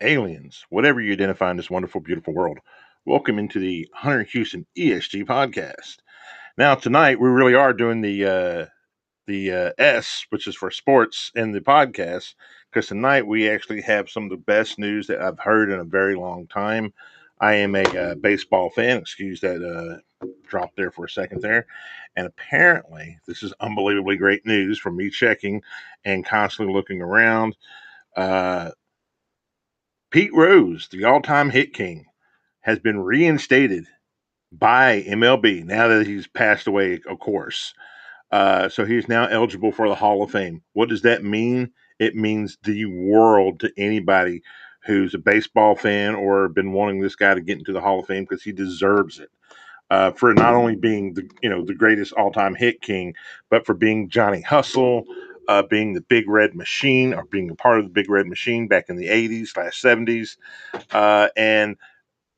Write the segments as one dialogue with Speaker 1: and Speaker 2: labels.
Speaker 1: aliens, whatever you identify in this wonderful, beautiful world. Welcome into the Hunter Houston ESG podcast. Now, tonight we really are doing the S, which is for sports, in the podcast because tonight we actually have some of the best news that I've heard in a very long time. I am a baseball fan. Excuse that drop there for a second there. And apparently, this is unbelievably great news from me checking and constantly looking around. Uh, Pete Rose, the all-time hit king, has been reinstated by MLB now that he's passed away, of course. So he's now eligible for the Hall of Fame. What does that mean? It means the world to anybody who's a baseball fan or been wanting this guy to get into the Hall of Fame because he deserves it. For not only being the greatest all time hit king, but for being Johnny Hustle, being the Big Red Machine, or being a part of the Big Red Machine back in the '80s/'70s, and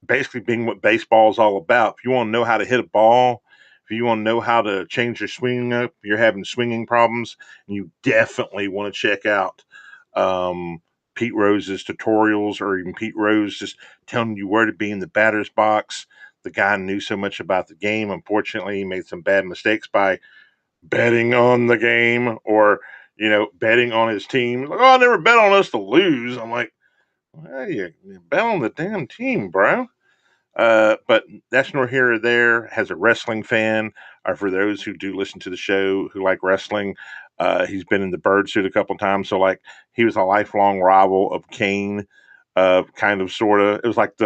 Speaker 1: basically being what baseball is all about. If you want to know how to hit a ball, if you want to know how to change your swing up, you're having swinging problems, and you definitely want to check out um, Pete Rose's tutorials, or even Pete Rose just telling you where to be in the batter's box. The guy knew so much about the game. Unfortunately, he made some bad mistakes by betting on the game, or betting on his team. Like, oh, I never bet on us to lose. I'm like, well, you bet on the damn team, bro. But that's nor here or there. As a wrestling fan, or for those who do listen to the show who like wrestling, he's been in the bird suit a couple times. So, like, he was a lifelong rival of Kane, kind of, sort of. It was like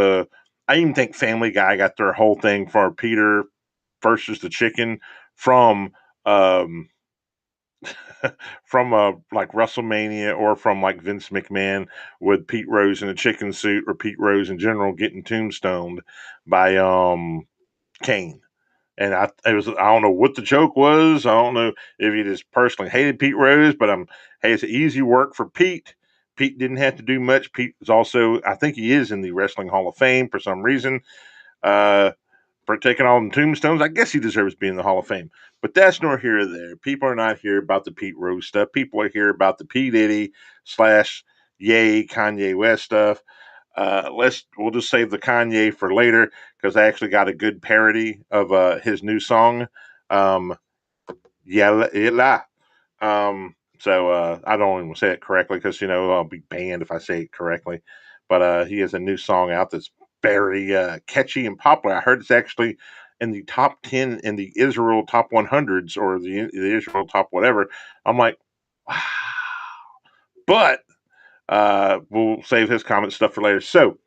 Speaker 1: I even think Family Guy got their whole thing for Peter versus the chicken from um, from like WrestleMania, or from like Vince McMahon with Pete Rose in a chicken suit, or Pete Rose in general getting tombstoned by Kane. And I don't know what the joke was. I don't know if he just personally hated Pete Rose, but hey, it's easy work for Pete. Pete didn't have to do much. Pete is also, I think he is in the Wrestling Hall of Fame for some reason. Uh, for taking all the tombstones. I guess he deserves to be in the Hall of Fame. But that's nor here or there. People are not here about the Pete Rose stuff. People are here about the P.diddy slash yay Kanye West stuff. We'll just save the Kanye for later because I actually got a good parody of his new song. Um, yeah. So I don't even say it correctly because I'll be banned if I say it correctly. But he has a new song out that's very catchy and popular. I heard it's actually in the top 10 in the Israel top 100s, or the Israel top whatever. I'm like, wow. But we'll save his comment stuff for later. So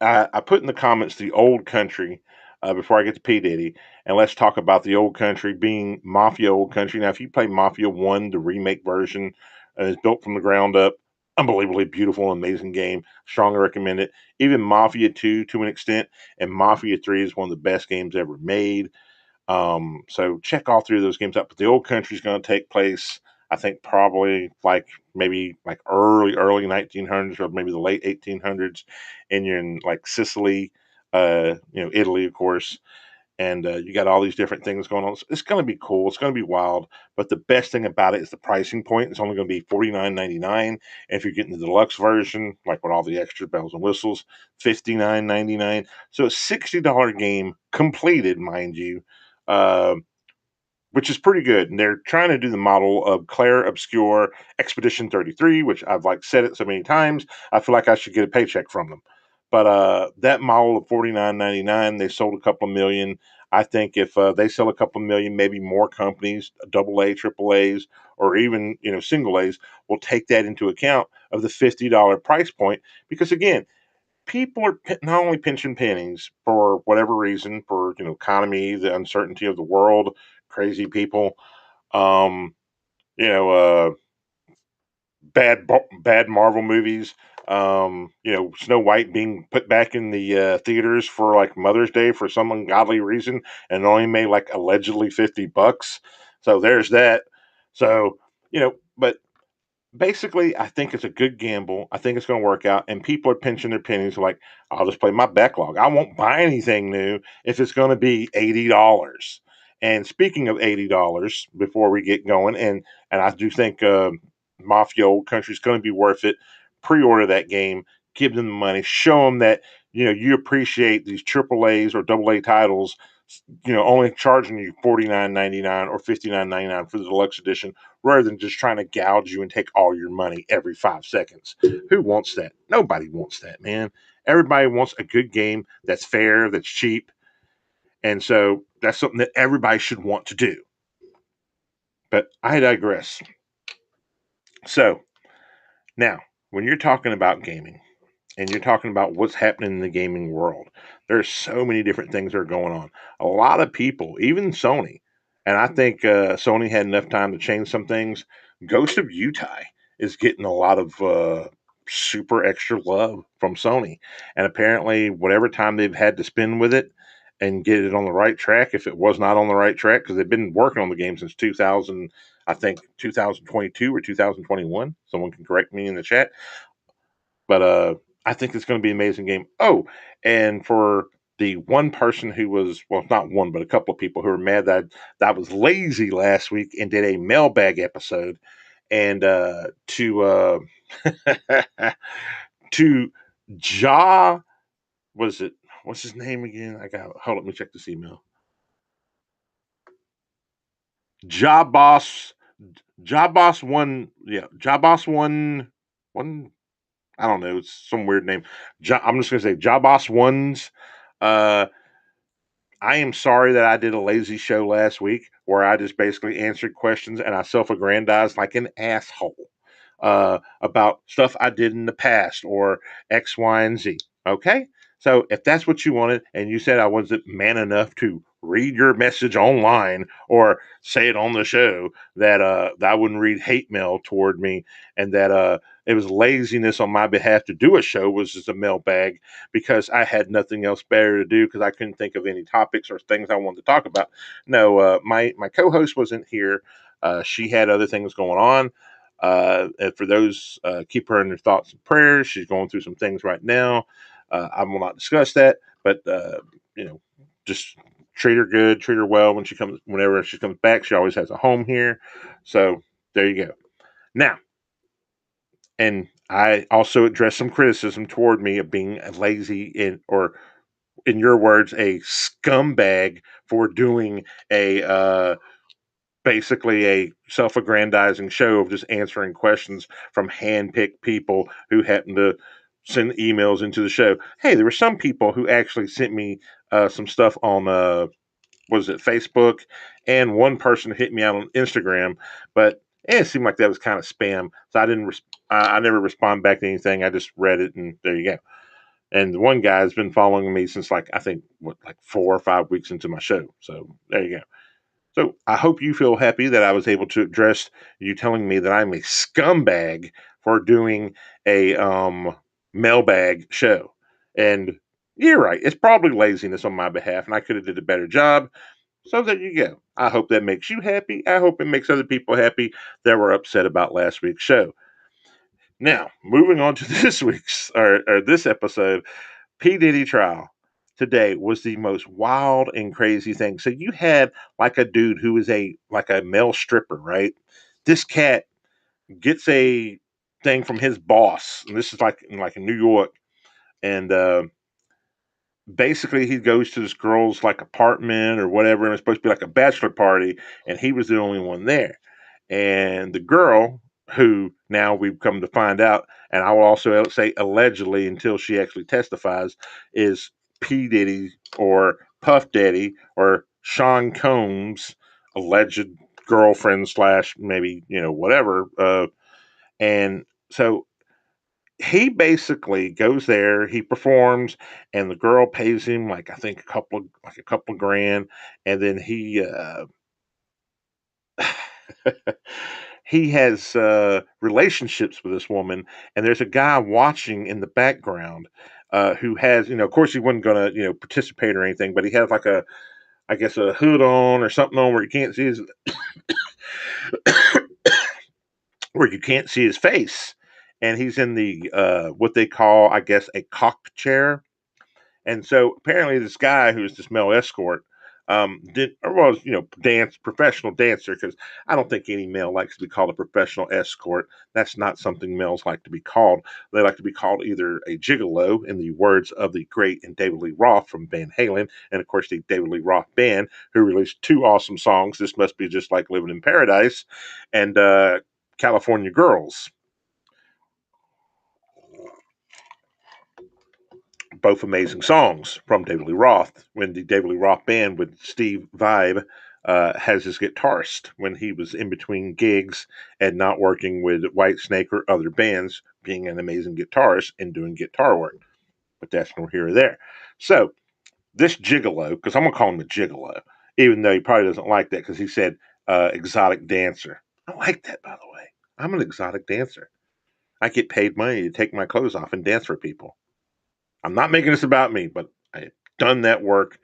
Speaker 1: I put in the comments the old country before I get to P. Diddy, and let's talk about the old country being Mafia Old Country. Now, if you play Mafia 1, the remake version, and it's built from the ground up, unbelievably beautiful, amazing game. Strongly recommend it. Even Mafia 2 to an extent, and Mafia 3 is one of the best games ever made. So check all three of those games out. But the old country is going to take place, I think, probably maybe like early 1900s, or maybe the late 1800s, and you're in like Sicily, Italy, of course. And you got all these different things going on. It's going to be cool. It's going to be wild. But the best thing about it is the pricing point. It's only going to be $49.99. And if you're getting the deluxe version, like with all the extra bells and whistles, $59.99. So a $60 game completed, mind you, uh, which is pretty good. And they're trying to do the model of Claire Obscure Expedition 33, which I've said it so many times. I feel like I should get a paycheck from them. But that model of $49.99, they sold a couple of million. I think if they sell a couple of million, maybe more companies, double A, triple A's, or even single A's, will take that into account of the $50 price point. Because again, people are not only pinching pennies for whatever reason, for economy, the uncertainty of the world, crazy people, um, you know, uh, bad Marvel movies. Snow White being put back in the theaters for like Mother's Day for some ungodly reason, and only made like allegedly $50. So there's that. So but basically, I think it's a good gamble. I think it's going to work out, and people are pinching their pennies. Like, I'll just play my backlog. I won't buy anything new if it's going to be $80. And speaking of $80, before we get going, and I do think Mafia Old Country is going to be worth it. pre-order that game, give them the money, show them that you appreciate these AAAs or AA titles, only charging you $49.99 or $59.99 for the deluxe edition, rather than just trying to gouge you and take all your money every 5 seconds. Who wants that? Nobody wants that, man. Everybody wants a good game that's fair, that's cheap, and so that's something that everybody should want to do. But I digress. So now, when you're talking about gaming, and you're talking about what's happening in the gaming world, there's so many different things that are going on. A lot of people, even Sony, and I think Sony had enough time to change some things. Ghost of Utah is getting a lot of super extra love from Sony, and apparently, whatever time they've had to spend with it and get it on the right track, if it was not on the right track, because they've been working on the game since 2000, I think 2022 or 2021. Someone can correct me in the chat, but I think it's going to be an amazing game. Oh, and for the one person who was, well, not one, but a couple of people who were mad that I was lazy last week and did a mailbag episode, and to Ja, was it? What's his name again? Hold on, let me check this email. Ja Boss, Ja Boss one, yeah, Ja Boss one. I don't know. It's some weird name. I'm just gonna say Jabos Ones. Uh, I am sorry that I did a lazy show last week where I just basically answered questions and I self-aggrandized like an asshole about stuff I did in the past or X, Y, and Z. Okay, so if that's what you wanted, and you said I wasn't man enough to read your message online or say it on the show, that I wouldn't read hate mail toward me, and that it was laziness on my behalf to do a show, was just a mailbag because I had nothing else better to do because I couldn't think of any topics or things I wanted to talk about. No, my co-host wasn't here. She had other things going on. And for those, keep her in your thoughts and prayers. She's going through some things right now. I will not discuss that, but just treat her good, treat her well whenever she comes back. She always has a home here. So there you go. Now, and I also addressed some criticism toward me of being lazy, or in your words, a scumbag for doing a basically a self-aggrandizing show of just answering questions from hand-picked people who happen to send emails into the show. Hey, there were some people who actually sent me some stuff on was it Facebook, and one person hit me out on Instagram, but it seemed like that was kind of spam, so I never respond back to anything. I just read it, and there you go. And the one guy has been following me since like I think like 4 or 5 weeks into my show. So there you go. So I hope you feel happy that I was able to address you telling me that I'm a scumbag for doing a mailbag show. And you're right, it's probably laziness on my behalf, and I could have did a better job. So there you go. I hope that makes you happy. I hope it makes other people happy that were upset about last week's show. Now, moving on to this week's or this episode, P.Diddy trial today was the most wild and crazy thing. So you had like a dude who is like a male stripper, right? This cat gets a thing from his boss, and this is like in New York, and basically he goes to this girl's like apartment or whatever, and it's supposed to be like a bachelor party, and he was the only one there. And the girl, who now we've come to find out, and I will also say allegedly until she actually testifies, is P. Diddy or Puff Daddy or Sean Combs' alleged girlfriend slash maybe, whatever. And so he basically goes there, he performs, and the girl pays him like I think a couple of grand, and then he he has relationships with this woman, and there's a guy watching in the background who has, of course, he wasn't gonna, participate or anything, but he has like I guess, a hood on or something on where you can't see his where you can't see his face, and he's in the what they call, I guess, a cock chair. And so apparently, this guy who's this male escort professional dancer, because I don't think any male likes to be called a professional escort. That's not something males like to be called. They like to be called either a gigolo, in the words of the great and David Lee Roth from Van Halen, and of course the David Lee Roth band, who released two awesome songs. This Must Be Just Like Living in Paradise, and California Girls. Both amazing songs from David Lee Roth. When the David Lee Roth band with Steve Vibe has his guitarist when he was in between gigs and not working with Whitesnake or other bands, being an amazing guitarist and doing guitar work. But that's nor here or there. So this gigolo, because I'm gonna call him a gigolo, even though he probably doesn't like that because he said exotic dancer. I like that, by the way. I'm an exotic dancer. I get paid money to take my clothes off and dance for people. I'm not making this about me, but I've done that work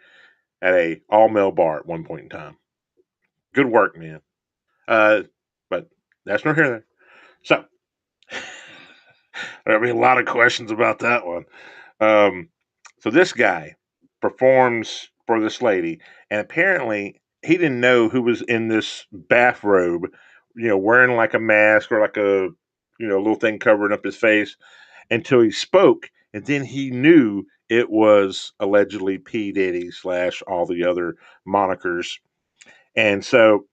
Speaker 1: at a all male bar at one point in time. Good work, man. But that's not here. So there'll be a lot of questions about that one. Um, so this guy performs for this lady, and apparently he didn't know who was in this bathrobe, wearing like a mask or like a little thing covering up his face until he spoke, and then he knew it was allegedly P.Diddy slash all the other monikers. And so,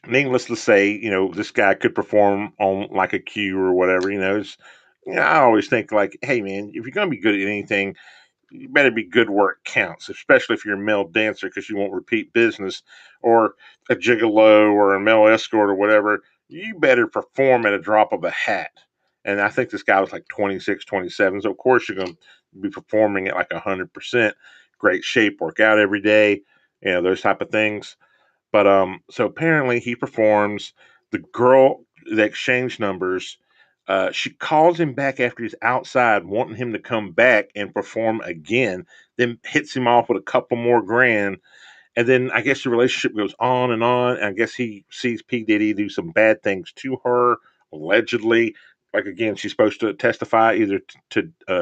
Speaker 1: needless to say, this guy could perform on like a cue or whatever. I always think like, hey man, if you're gonna be good at anything, you better be good where it counts, especially if you're a male dancer, because you won't repeat business, or a gigolo or a male escort or whatever. You better perform at a drop of a hat. And I think this guy was like 26, 27. So, of course, you're going to be performing at like 100%, great shape, work out every day, those type of things. But so apparently he performs. The girl, they exchange numbers. She calls him back after he's outside, wanting him to come back and perform again. Then hits him off with a couple more grand, and then I guess the relationship goes on and on. And I guess he sees P Diddy do some bad things to her, allegedly. Like again, she's supposed to testify either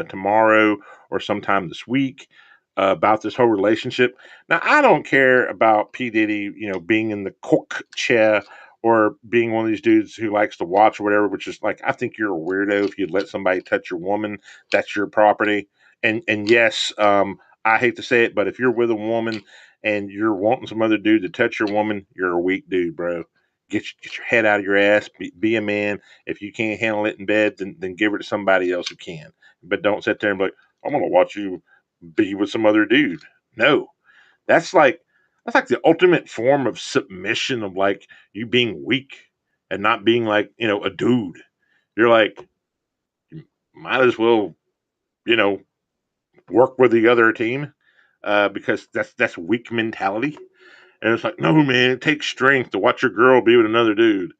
Speaker 1: tomorrow or sometime this week about this whole relationship. Now, I don't care about P Diddy, being in the cook chair or being one of these dudes who likes to watch or whatever. Which is like, I think you're a weirdo if you'd let somebody touch your woman. That's your property. And yes, I hate to say it, but if you're with a woman and you're wanting some other dude to touch your woman, you're a weak dude, bro. Get your head out of your ass. Be a man. If you can't handle it in bed, then give it to somebody else who can. But don't sit there and be like, I'm gonna watch you be with some other dude. No, that's like the ultimate form of submission, of like you being weak and not being like a dude. You're like, you might as well you know work with the other team, because that's weak mentality. And it's like, no, man, it takes strength to watch your girl be with another dude.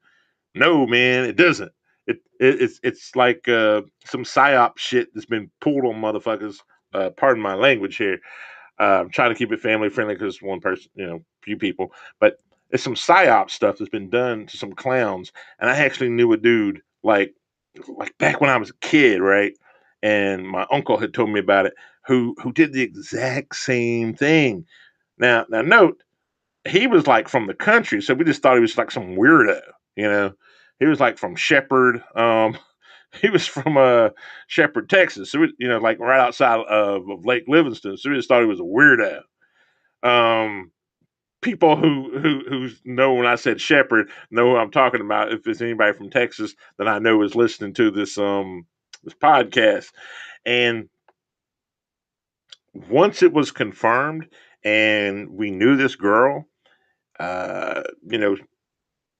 Speaker 1: No, man, it doesn't. It's like some psyop shit that's been pulled on motherfuckers. Pardon my language here. I'm trying to keep it family friendly because one person, few people, but it's some psyop stuff that's been done to some clowns. And I actually knew a dude like back when I was a kid, right? And my uncle had told me about it, who did the exact same thing. Now note, he was like from the country, so we just thought he was like some weirdo, you know. He was like from Shepherd. He was from Shepherd, Texas. So like right outside of Lake Livingston. So we just thought he was a weirdo. Um, People who know when I said Shepherd know who I'm talking about. If it's anybody from Texas that I know is listening to this podcast, and once it was confirmed and we knew this girl, uh, you know,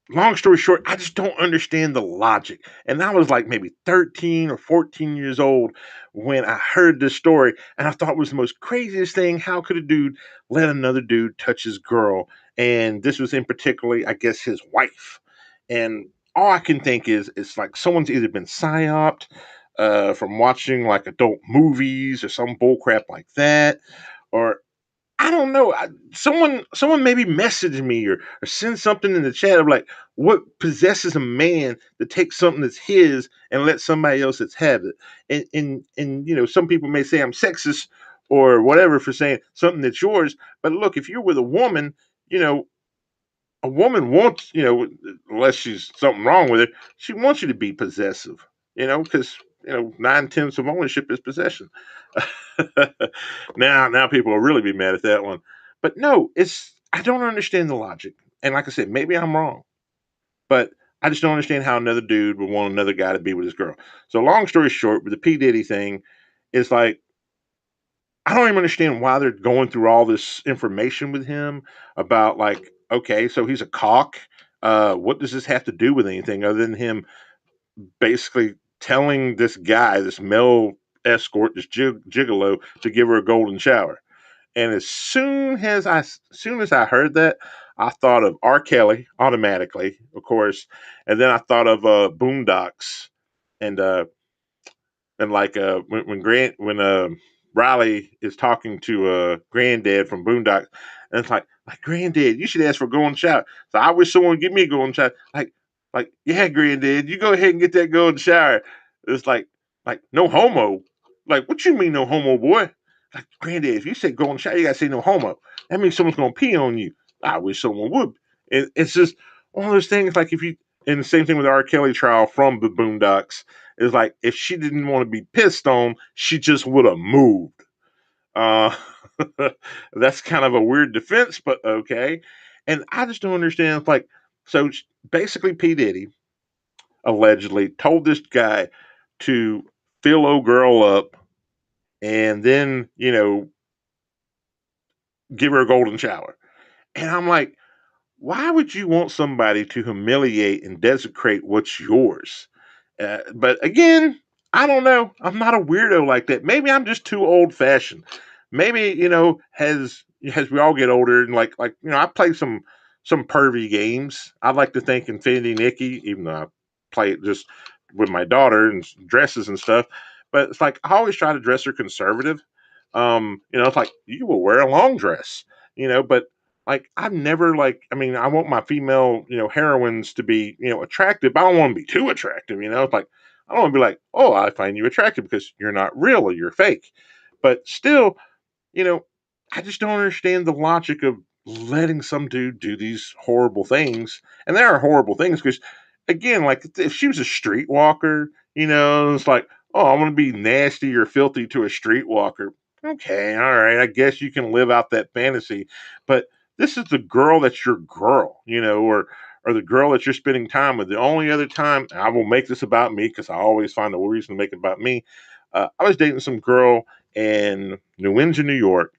Speaker 1: long story short, I just don't understand the logic. And I was like maybe 13 or 14 years old when I heard this story, and I thought it was the most craziest thing. How could a dude let another dude touch his girl? And this was in particularly, I guess, his wife. And all I can think is it's like someone's either been psyoped from watching like adult movies or some bullcrap like that, or I don't know. Someone maybe message me or send something in the chat of like, what possesses a man to take something that's his and let somebody else that's have it. And some people may say I'm sexist or whatever for saying something that's yours. But look, if you're with a woman, you know, a woman wants, unless she's something wrong with her, she wants you to be possessive, because 9/10 of ownership is possession. Now people will really be mad at that one. But no, I don't understand the logic. And like I said, maybe I'm wrong, but I just don't understand how another dude would want another guy to be with his girl. So long story short, with the P.diddy thing, it's like I don't even understand why they're going through all this information with him about, like, okay, so he's a cock. What does this have to do with anything other than him basically telling this guy, this male escort, this gigolo, to give her a golden shower? And as soon as I heard that, I thought of R. Kelly automatically, of course, and then I thought of Boondocks and like when Riley is talking to Granddad from Boondocks, and it's like Granddad, you should ask for a golden shower. So I wish someone would give me a golden shower. Like yeah, Granddad, you go ahead and get that golden shower. It's like no homo. Like what you mean no homo, boy? Like Granddad, if you say golden shower, you gotta say no homo. That means someone's gonna pee on you. I wish someone would. It's just one of those things. Like if you and the same thing with the R. Kelly trial from the Boondocks is like if she didn't want to be pissed on, she just would have moved. Uh, that's kind of a weird defense, but okay. And I just don't understand. Like, so basically, P. Diddy allegedly told this guy to fill old girl up and then, give her a golden shower. And I'm like, why would you want somebody to humiliate and desecrate what's yours? But again, I don't know. I'm not a weirdo like that. Maybe I'm just too old fashioned. Maybe as we all get older and I play some pervy games. I like to think Infinity Nikki, even though I play it just with my daughter and dresses and stuff. But it's like I always try to dress her conservative. It's like you will wear a long dress, but like I've never I mean, I want my female, heroines to be, attractive, but I don't want to be too attractive, It's like I don't want to be like, oh, I find you attractive because you're not real or you're fake. But still, you know, I just don't understand the logic of letting some dude do these horrible things. And there are horrible things because, again, like if she was a streetwalker, it's like, oh, I'm going to be nasty or filthy to a streetwalker. Okay, all right, I guess you can live out that fantasy. But this is the girl that's your girl, or the girl that you're spending time with. The only other time, I will make this about me because I always find a reason to make it about me. I was dating some girl in New Windsor, New York,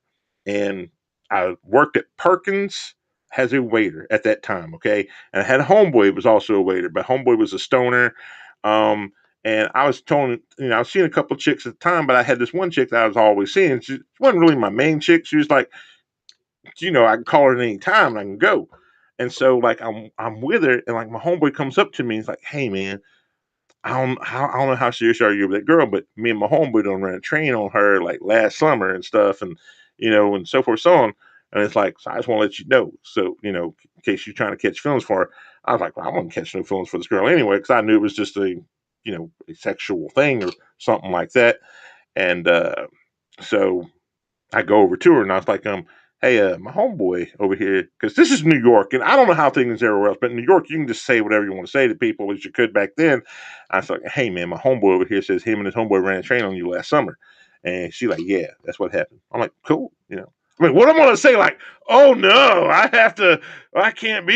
Speaker 1: and I worked at Perkins as a waiter at that time. Okay, and I had a homeboy who was also a waiter, but homeboy was a stoner. Um, and I was telling, I was seeing a couple of chicks at the time, but I had this one chick that I was always seeing. She wasn't really my main chick. She was like, I can call her at any time and I can go. And so like I'm with her, and like my homeboy comes up to me. He's like, "Hey man, I don't know how serious are you with that girl, but me and my homeboy done ran a train on her like last summer and stuff, and and so forth, so on." And it's like, so I just want to let you know, so in case you're trying to catch feelings for her. I was like, well, I wouldn't catch no feelings for this girl anyway, because I knew it was just a sexual thing or something like that. And so I go over to her and I was like, hey, my homeboy over here, because this is New York, and I don't know how things are everywhere else, but in New York, you can just say whatever you want to say to people, as you could back then. I was like, hey, man, my homeboy over here says him and his homeboy ran a train on you last summer. And she's like, yeah, that's what happened. I'm like, cool, I mean, what I'm gonna say, like, oh no, I can't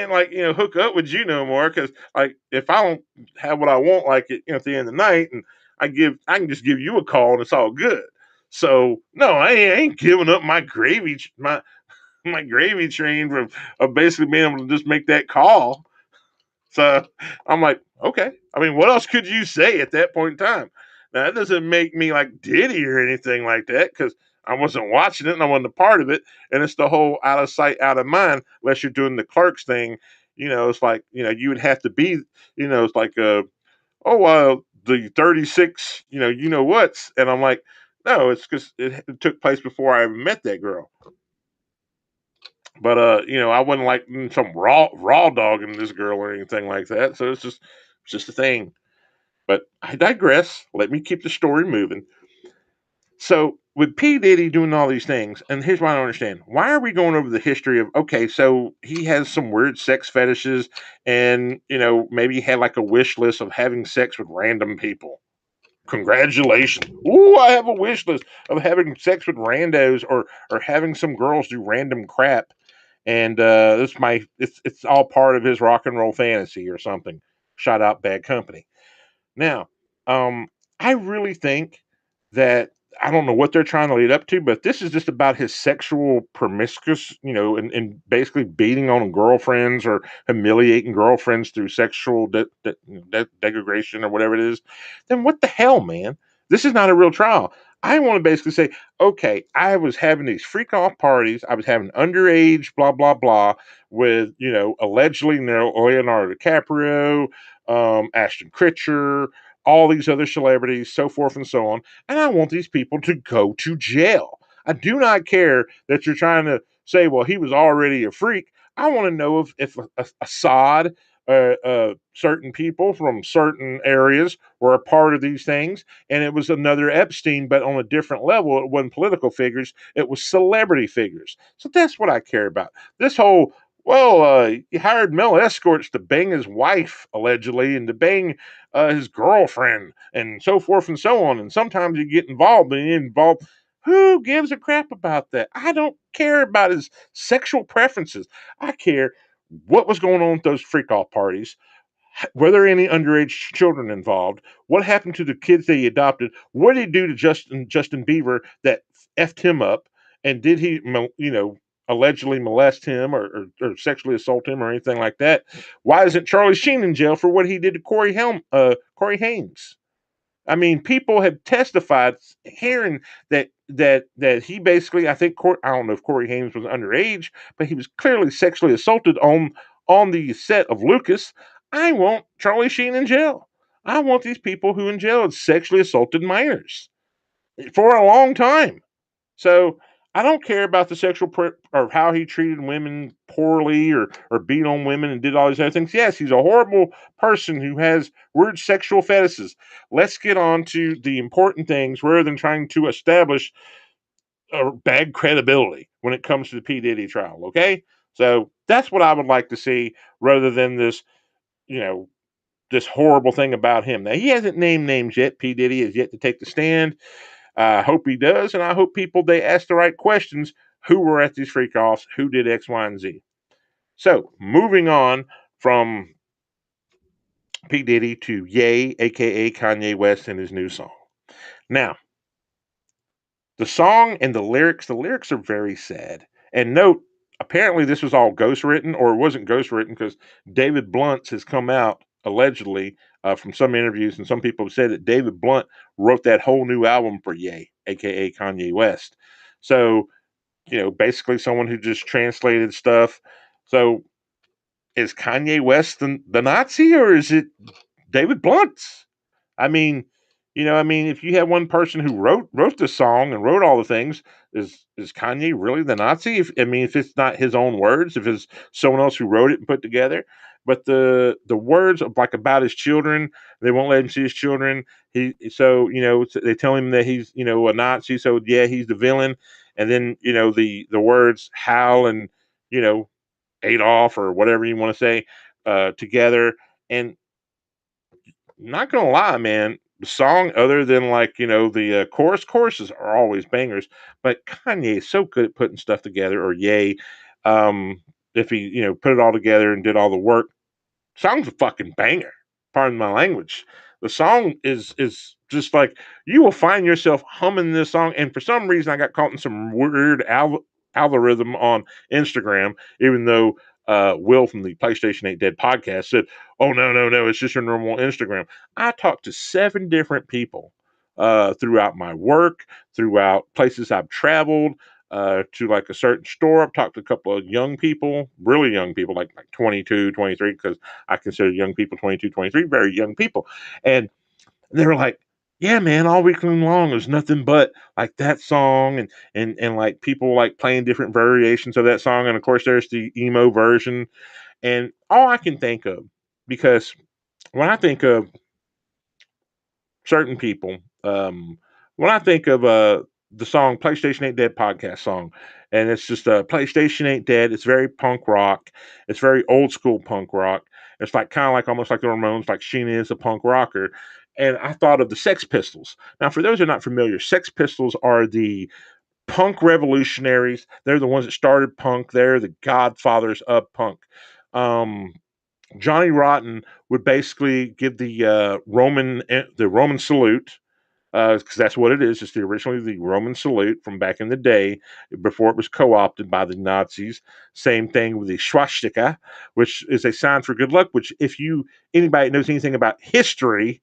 Speaker 1: like, hook up with you no more, because like, if I don't have what I want, like, at the end of the night, and I can just give you a call and it's all good. So no, I ain't giving up my gravy train from of basically being able to just make that call. So I'm like, okay. I mean, what else could you say at that point in time? Now that doesn't make me like Diddy or anything like that, because I wasn't watching it and I wasn't a part of it. And it's the whole out of sight, out of mind, unless you're doing the clerks thing. It's like, you would have to be, it's like the 36, what's, and I'm like, no, it's because it took place before I even met that girl. But I wasn't like some raw dogging this girl or anything like that. So it's just a thing. But I digress. Let me keep the story moving. So with P. Diddy doing all these things, and here's what I don't understand. Why are we going over the history of, okay, so he has some weird sex fetishes and, maybe he had like a wish list of having sex with random people. Congratulations. Ooh, I have a wish list of having sex with randos or having some girls do random crap. And it's all part of his rock and roll fantasy or something. Shout out Bad Company. Now, I really think that I don't know what they're trying to lead up to, but this is just about his sexual promiscuous, and basically beating on girlfriends or humiliating girlfriends through sexual degradation or whatever it is. Then what the hell, man? This is not a real trial. I want to basically say, okay, I was having these freak off parties. I was having underage, blah, blah, blah, with, allegedly Leonardo DiCaprio, Ashton Kutcher, all these other celebrities, so forth and so on. And I want these people to go to jail. I do not care that you're trying to say, well, he was already a freak. I want to know if Assad, certain people from certain areas were a part of these things, and it was another Epstein, but on a different level. It wasn't political figures; it was celebrity figures. So that's what I care about. This whole he hired male escorts to bang his wife, allegedly, and to bang his girlfriend, and so forth and so on. And sometimes you get involved, and you involved. Who gives a crap about that? I don't care about his sexual preferences. I care what was going on with those freak off parties. Were there any underage children involved? What happened to the kids they adopted? What did he do to Justin Bieber that effed him up? And did he, allegedly molest him or sexually assault him or anything like that? Why isn't Charlie Sheen in jail for what he did to Corey Hames? I mean, people have testified hearing that he basically, I think, I don't know if Corey Hames was underage, but he was clearly sexually assaulted on the set of Lucas. I want Charlie Sheen in jail. I want these people who in jail had sexually assaulted minors for a long time. So I don't care about the or how he treated women poorly or beat on women and did all these other things. Yes, he's a horrible person who has weird sexual fetishes. Let's get on to the important things rather than trying to establish bad credibility when it comes to the P. Diddy trial. Okay. So that's what I would like to see rather than this, you know, this horrible thing about him. Now, he hasn't named names yet. P. Diddy has yet to take the stand. I hope he does, and I hope they ask the right questions. Who were at these freak offs? Who did X, Y, and Z? So, moving on from P. Diddy to Ye, aka Kanye West, and his new song. Now, the song and the lyrics are very sad. And note, apparently this was all ghostwritten, or it wasn't ghostwritten because David Blunt has come out allegedly from some interviews, and some people have said that David Blunt wrote that whole new album for Ye, aka Kanye West. So, basically someone who just translated stuff. So, is Kanye West the Nazi, or is it David Blunt? I mean, if you have one person who wrote the song and wrote all the things, is Kanye really the Nazi? If it's not his own words, if it's someone else who wrote it and put together, but the words of like about his children, they won't let him see his children. They tell him that he's a Nazi, so yeah, he's the villain. And then the words Hal and you know Adolf or whatever you want to say together, and not gonna lie, man, the song, other than like the choruses are always bangers, but Kanye is so good at putting stuff together. Or Yay, if he put it all together and did all the work, song's a fucking banger. Pardon my language. The song is just like you will find yourself humming this song, and for some reason I got caught in some weird algorithm on Instagram, even though Will from the PlayStation 8 Dead podcast said, "Oh no, no, no, it's just your normal Instagram." I talked to 7 different people throughout my work, throughout places I've traveled, to like a certain store. I've talked to a couple of young people, really young people, like 22, 23, because I consider young people 22, 23 very young people. And they were like, yeah, man, all weekend long was nothing but like that song and like people like playing different variations of that song. And of course, there's the emo version. And all I can think of, because when I think of certain people, when I think of the song "PlayStation Ain't Dead" podcast song, and it's just PlayStation Ain't Dead. It's very punk rock. It's very old school punk rock. It's like kind of like almost like the Ramones, like Sheena is a punk rocker. And I thought of the Sex Pistols. Now, for those who are not familiar, Sex Pistols are the punk revolutionaries. They're the ones that started punk. They're the godfathers of punk. Um, Johnny Rotten would basically give the Roman salute, because that's what it is. It's originally the Roman salute from back in the day before it was co-opted by the Nazis. Same thing with the swastika, which is a sign for good luck. Which, if you anybody knows anything about history,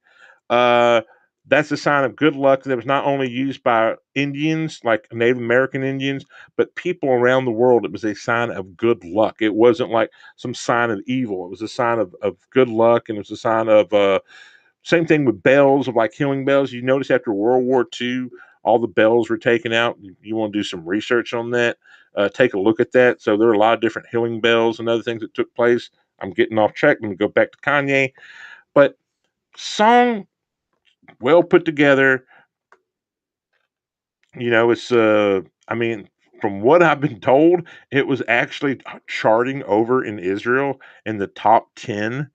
Speaker 1: uh, that's a sign of good luck that was not only used by Indians, like Native American Indians, but people around the world. It was a sign of good luck. It wasn't like some sign of evil. It was a sign of good luck, and it was a sign of same thing with bells, of like healing bells. You notice after World War II, all the bells were taken out. You want to do some research on that, take a look at that. So there are a lot of different healing bells and other things that took place. I'm getting off track. Let me go back to Kanye. But song well put together. It's I mean, from what I've been told, it was actually charting over in Israel in the top 10.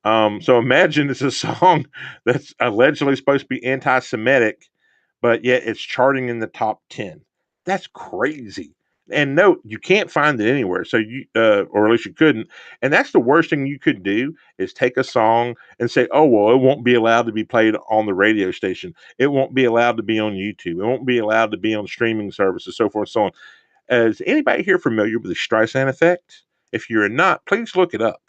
Speaker 1: So imagine it's a song that's allegedly supposed to be anti-Semitic, but yet it's charting in the top 10. That's crazy. And no, you can't find it anywhere. So or at least you couldn't. And that's the worst thing you could do is take a song and say, oh, well, it won't be allowed to be played on the radio station. It won't be allowed to be on YouTube. It won't be allowed to be on streaming services, so forth and so on. Is anybody here familiar with the Streisand effect? If you're not, please look it up.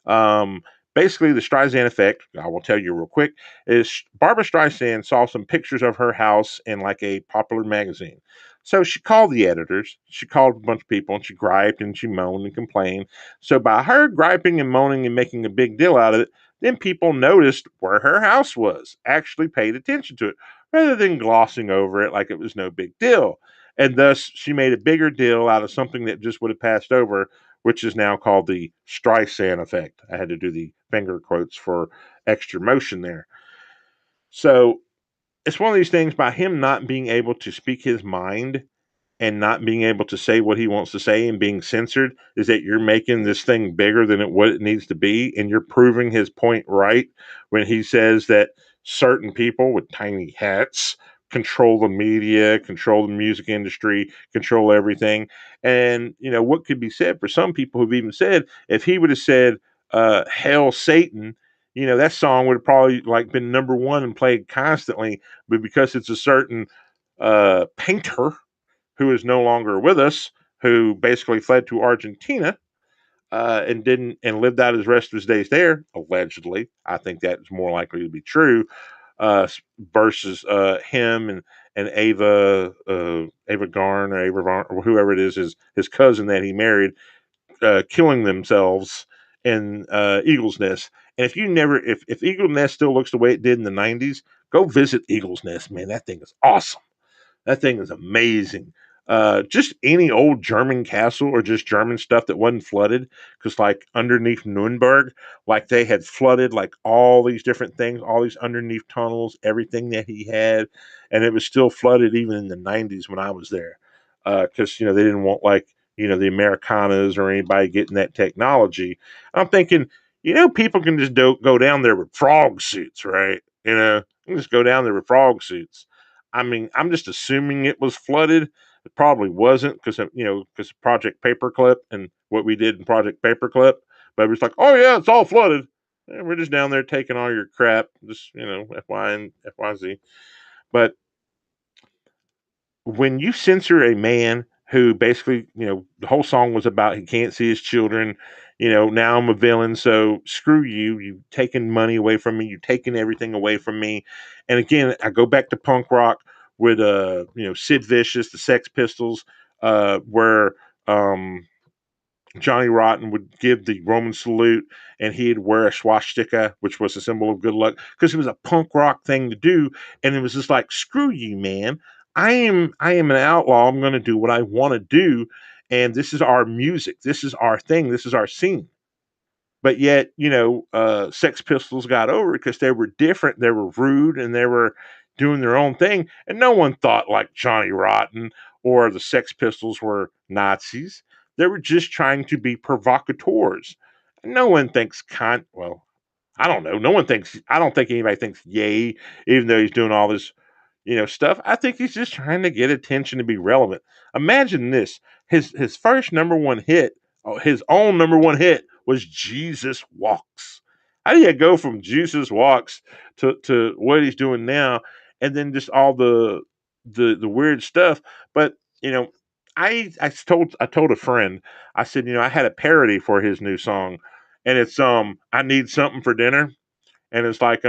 Speaker 1: Um, Basically, the Streisand effect, I will tell you real quick, is Barbara Streisand saw some pictures of her house in like a popular magazine. So she called the editors, she called a bunch of people, and she griped and she moaned and complained. So by her griping and moaning and making a big deal out of it, then people noticed where her house was, actually paid attention to it, rather than glossing over it like it was no big deal. And thus, she made a bigger deal out of something that just would have passed over, which is now called the Streisand effect. I had to do the finger quotes for extra motion there. So it's one of these things, by him not being able to speak his mind and not being able to say what he wants to say and being censored, is that you're making this thing bigger than what it needs to be, and you're proving his point right when he says that certain people with tiny hats control the media, control the music industry, control everything. And what could be said for some people who've even said, if he would have said "Hail Satan," that song would have probably like been number one and played constantly. But because it's a certain painter who is no longer with us, who basically fled to Argentina and didn't and lived out his rest of his days there, allegedly. I think that's more likely to be true. Versus him and Ava Garn or Ava Varn, or whoever it is, his cousin that he married, killing themselves in Eagle's Nest. And if Eagle's Nest still looks the way it did in the '90s, go visit Eagle's Nest, man. That thing is awesome. That thing is amazing. Just any old German castle or just German stuff that wasn't flooded, because like underneath Nuremberg, like they had flooded like all these different things, all these underneath tunnels, everything that he had, and it was still flooded even in the '90s when I was there, because they didn't want like the Americanas or anybody getting that technology. I'm thinking, people can just go down there with frog suits, right? You can just go down there with frog suits. I mean, I'm just assuming it was flooded. It probably wasn't because because Project Paperclip and what we did in Project Paperclip. But it was like, oh yeah, it's all flooded. And we're just down there taking all your crap, just FY and FYZ. But when you censor a man who basically, the whole song was about he can't see his children, now I'm a villain, so screw you. You've taken money away from me. You've taken everything away from me. And again, I go back to punk rock with Sid Vicious, the Sex Pistols, where Johnny Rotten would give the Roman salute, and he'd wear a swastika, which was a symbol of good luck, because it was a punk rock thing to do. And it was just like, screw you, man. I am an outlaw. I'm going to do what I want to do, and this is our music. This is our thing. This is our scene. But yet, Sex Pistols got over it because they were different. They were rude, and they were doing their own thing, and no one thought like Johnny Rotten or the Sex Pistols were Nazis. They were just trying to be provocateurs. No one thinks well, I don't know. No one thinks. I don't think anybody thinks Ye, even though he's doing all this, stuff. I think he's just trying to get attention to be relevant. Imagine this: his first number one hit, his own number one hit, was "Jesus Walks." How do you go from "Jesus Walks" to what he's doing now, and then just all the weird stuff? But you know, I told a friend, I said, I had a parody for his new song, and it's I need something for dinner, and it's like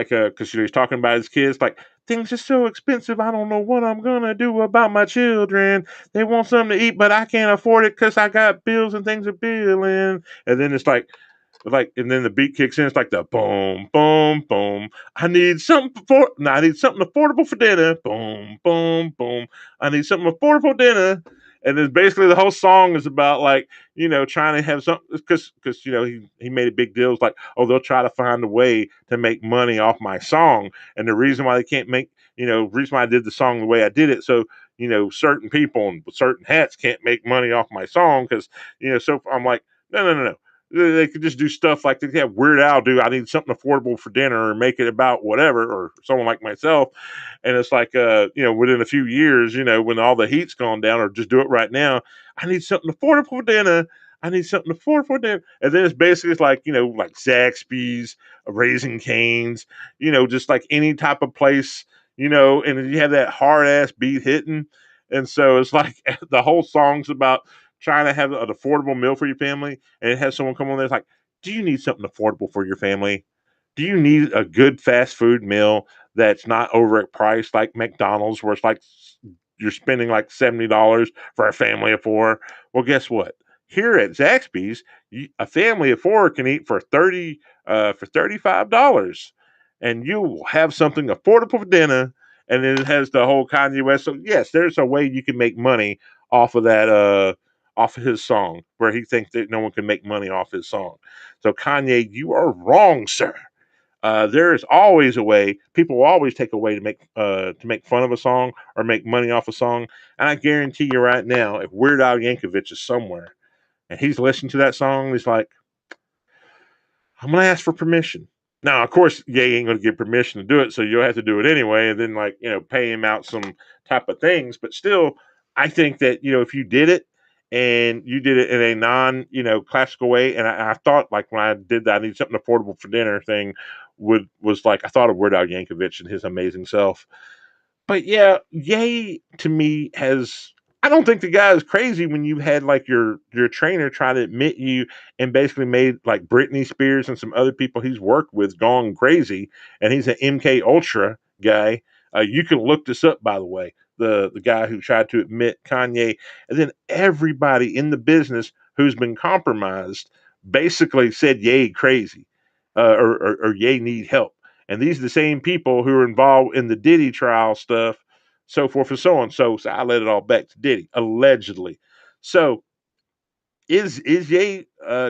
Speaker 1: because he's talking about his kids, like things are so expensive, I don't know what I'm gonna do about my children. They want something to eat, but I can't afford it because I got bills and things are billing. And then it's like, and then the beat kicks in. It's like the boom, boom, boom. I need something affordable for dinner. Boom, boom, boom. I need something affordable for dinner. And then basically the whole song is about like, trying to have something because he made a big deal. It's like, oh, they'll try to find a way to make money off my song. And the reason why they can't reason why I did the song the way I did it, so certain people and certain hats can't make money off my song because so I'm like, no, no, no, no. They could just do stuff like they have Weird Al do. I need something affordable for dinner, or make it about whatever, or someone like myself. And it's like, within a few years, when all the heat's gone down, or just do it right now. I need something affordable for dinner. I need something affordable for dinner. And then it's like, like Zaxby's, Raising Cane's, just like any type of place, and then you have that hard ass beat hitting. And so it's like the whole song's about trying to have an affordable meal for your family, and it has someone come on there. It's like, do you need something affordable for your family? Do you need a good fast food meal that's not over at price like McDonald's, where it's like you're spending like $70 for a family of four? Well, guess what? Here at Zaxby's, a family of four can eat for $35, and you will have something affordable for dinner. And then it has the whole Kanye West. So yes, there's a way you can make money off of that. Off of his song, where he thinks that no one can make money off his song. So Kanye, you are wrong, sir. There is always a way. People will always take a way to make fun of a song or make money off a song. And I guarantee you right now, if Weird Al Yankovic is somewhere and he's listening to that song, he's like, I'm gonna ask for permission. Now, of course, Ye ain't gonna give permission to do it, so you'll have to do it anyway, and then pay him out some type of things. But still, I think that if you did it and you did it in a non classical way, and I thought like when I did that, I need something affordable for dinner thing, was like I thought of Weird Al Yankovic and his amazing self. But yeah, Ye to me has. I don't think the guy is crazy when you had like your trainer try to admit you and basically made like Britney Spears and some other people he's worked with gone crazy, and he's an MK Ultra guy. You can look this up, by the way. The guy who tried to admit Kanye, and then everybody in the business who's been compromised basically said Ye crazy, or Ye need help. And these are the same people who are involved in the Diddy trial stuff, so forth and so on. So I let it all back to Diddy, allegedly. So is Ye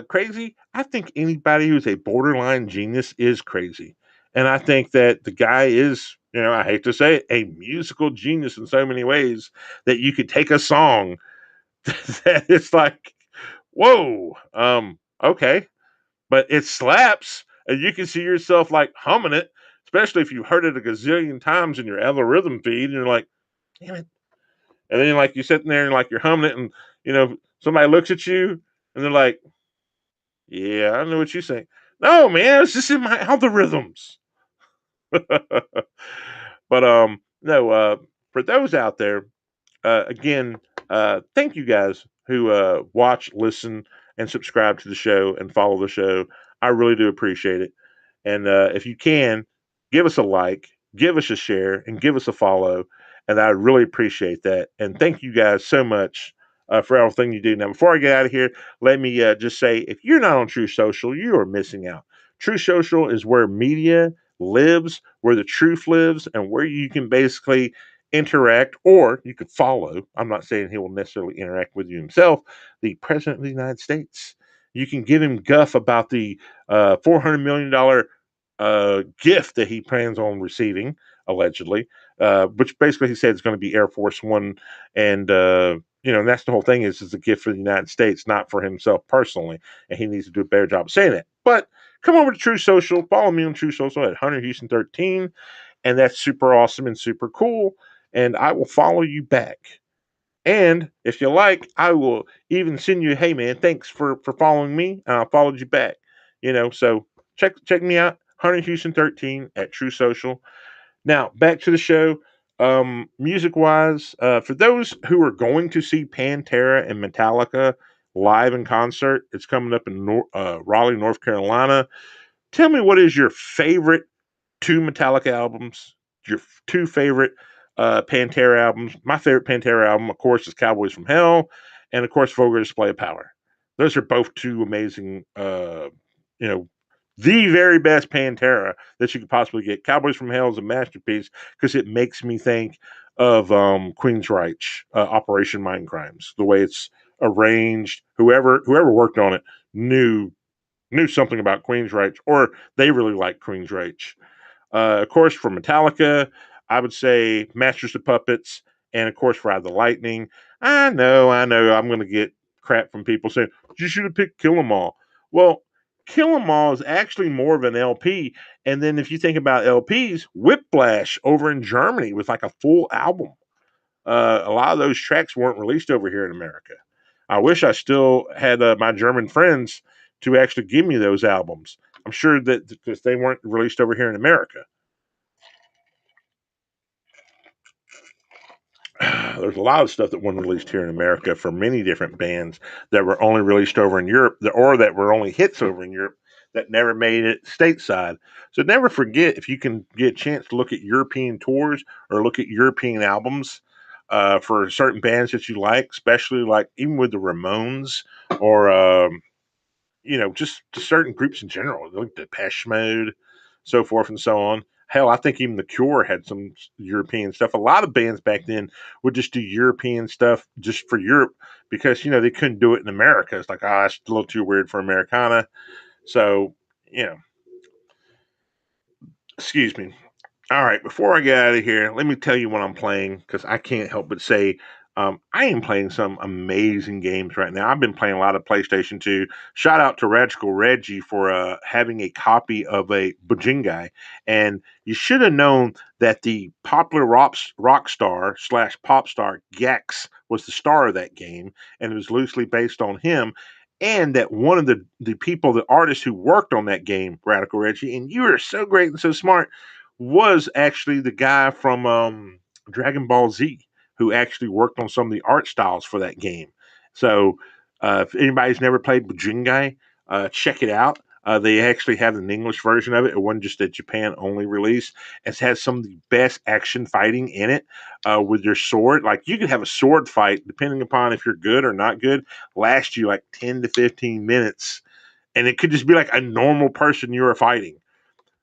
Speaker 1: crazy? I think anybody who's a borderline genius is crazy. And I think that the guy is, I hate to say it, a musical genius in so many ways, that you could take a song that it's like, whoa, okay, but it slaps, and you can see yourself like humming it, especially if you heard it a gazillion times in your algorithm feed, and you're like, damn it. And then like you're sitting there and like you're humming it, and somebody looks at you and they're like, yeah, I know what you're saying. No, man, it's just in my algorithms. But no, for those out there, again, thank you guys who watch, listen, and subscribe to the show and follow the show. I really do appreciate it. And if you can, give us a like, give us a share, and give us a follow. And I really appreciate that. And thank you guys so much for everything you do. Now, before I get out of here, let me just say, if you're not on True Social, you are missing out. True Social is where media lives, where the truth lives, and where you can basically interact, or you could follow. I'm not saying he will necessarily interact with you himself. The President of the United States. You can give him guff about the $400 million gift that he plans on receiving, allegedly, which basically he said is going to be Air Force One, and and that's the whole thing is it's a gift for the United States, not for himself personally, and he needs to do a better job of saying it. But come over to True Social, follow me on True Social at Hunter Houston 13, and that's super awesome and super cool, and I will follow you back. And if you like, I will even send you, hey man, thanks for following me. And I followed you back. So check me out, Hunter Houston 13 at True Social. Now back to the show. Music wise, for those who are going to see Pantera and Metallica live in concert, it's coming up in Raleigh, North Carolina. Tell me what is your favorite two Metallica albums, your two favorite Pantera albums. My favorite Pantera album, of course, is Cowboys from Hell, and of course, Vulgar Display of Power. Those are both two amazing, you know, the very best Pantera that you could possibly get. Cowboys from Hell is a masterpiece because it makes me think of Queensryche, Operation Mindcrimes. The way it's arranged, whoever worked on it knew something about Queensryche, or they really like Queensryche. Of course, for Metallica, I would say Masters of Puppets, and of course, Ride the Lightning. I know, I'm going to get crap from people saying you should have picked Kill 'Em All. Well, Kill 'Em All is actually more of an LP, and then if you think about LPs, Whiplash over in Germany was like a full album. A lot of those tracks weren't released over here in America. I wish I still had my German friends to actually give me those albums. I'm sure that because they weren't released over here in America. There's a lot of stuff that wasn't released here in America for many different bands that were only released over in Europe or that were only hits over in Europe that never made it stateside. So never forget if you can get a chance to look at European tours or look at European albums for certain bands that you like, especially like even with the Ramones or just certain groups in general, like Depeche Mode, so forth and so on. Hell, I think even The Cure had some European stuff. A lot of bands back then would just do European stuff just for Europe because, they couldn't do it in America. It's like, it's a little too weird for Americana. So, you know, excuse me. All right, before I get out of here, let me tell you what I'm playing because I can't help but say I am playing some amazing games right now. I've been playing a lot of PlayStation 2. Shout out to Radical Reggie for having a copy of a Bujingai. And you should have known that the popular rock star slash pop star Gex was the star of that game, and it was loosely based on him. And that one of the people, the artists who worked on that game, Radical Reggie, and you are so great and so smart, was actually the guy from Dragon Ball Z who actually worked on some of the art styles for that game. So if anybody's never played Bujingai, check it out. They actually have an English version of it. It wasn't just a Japan only release. It has some of the best action fighting in it with your sword. Like you could have a sword fight, depending upon if you're good or not good, last you like 10 to 15 minutes. And it could just be like a normal person you are fighting.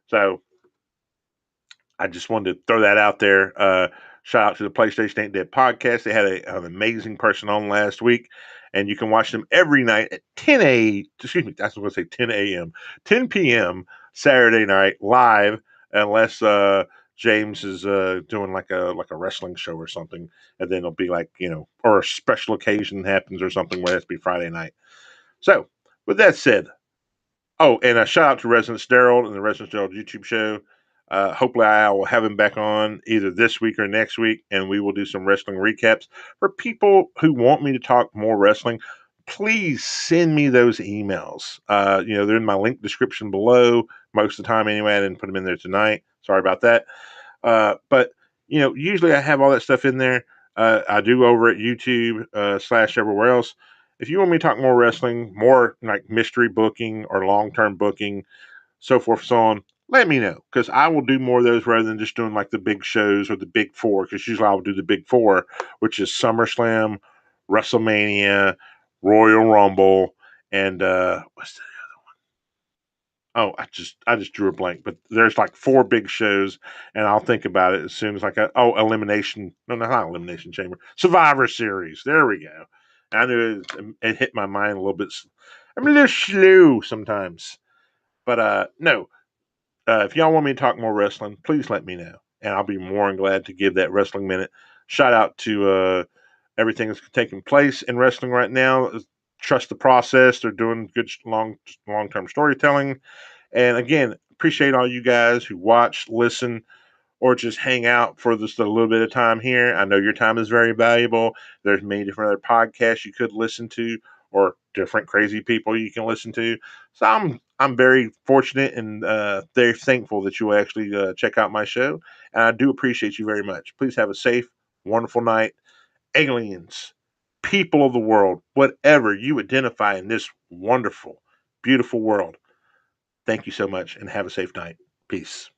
Speaker 1: So I just wanted to throw that out there. Shout out to the PlayStation Ain't Dead podcast. They had an amazing person on last week, and you can watch them every night at 10 a. Excuse me, that's what I'm going to say 10 a.m., 10 p.m. Saturday night live, unless James is doing like a wrestling show or something, and then it'll be like or a special occasion happens or something where it has to be Friday night. So with that said, oh, and a shout out to Resident Daryl and the Resident Daryl YouTube show. Hopefully, I will have him back on either this week or next week, and we will do some wrestling recaps. For people who want me to talk more wrestling, please send me those emails. They're in my link description below most of the time anyway. I didn't put them in there tonight. Sorry about that. But usually I have all that stuff in there. I do over at YouTube / everywhere else. If you want me to talk more wrestling, more like mystery booking or long term booking, so forth, so on, let me know because I will do more of those rather than just doing like the big shows or the big four. Because usually I'll do the big four, which is SummerSlam, WrestleMania, Royal Rumble, and what's the Oh, I just drew a blank, but there's like four big shows, and I'll think about it as soon as elimination. No, not elimination chamber. Survivor Series. There we go. I knew it hit my mind a little bit. I'm a little slow sometimes, but no. If y'all want me to talk more wrestling, please let me know, and I'll be more than glad to give that wrestling minute. Shout out to everything that's taking place in wrestling right now. Trust the process; they're doing good long term storytelling. And again, appreciate all you guys who watch, listen, or just hang out for just a little bit of time here. I know your time is very valuable. There's many different other podcasts you could listen to, or different crazy people you can listen to. So I'm very fortunate and very thankful that you will actually check out my show, and I do appreciate you very much. Please have a safe, wonderful night. Aliens, people of the world, whatever you identify in this wonderful, beautiful world. Thank you so much, and have a safe night. Peace.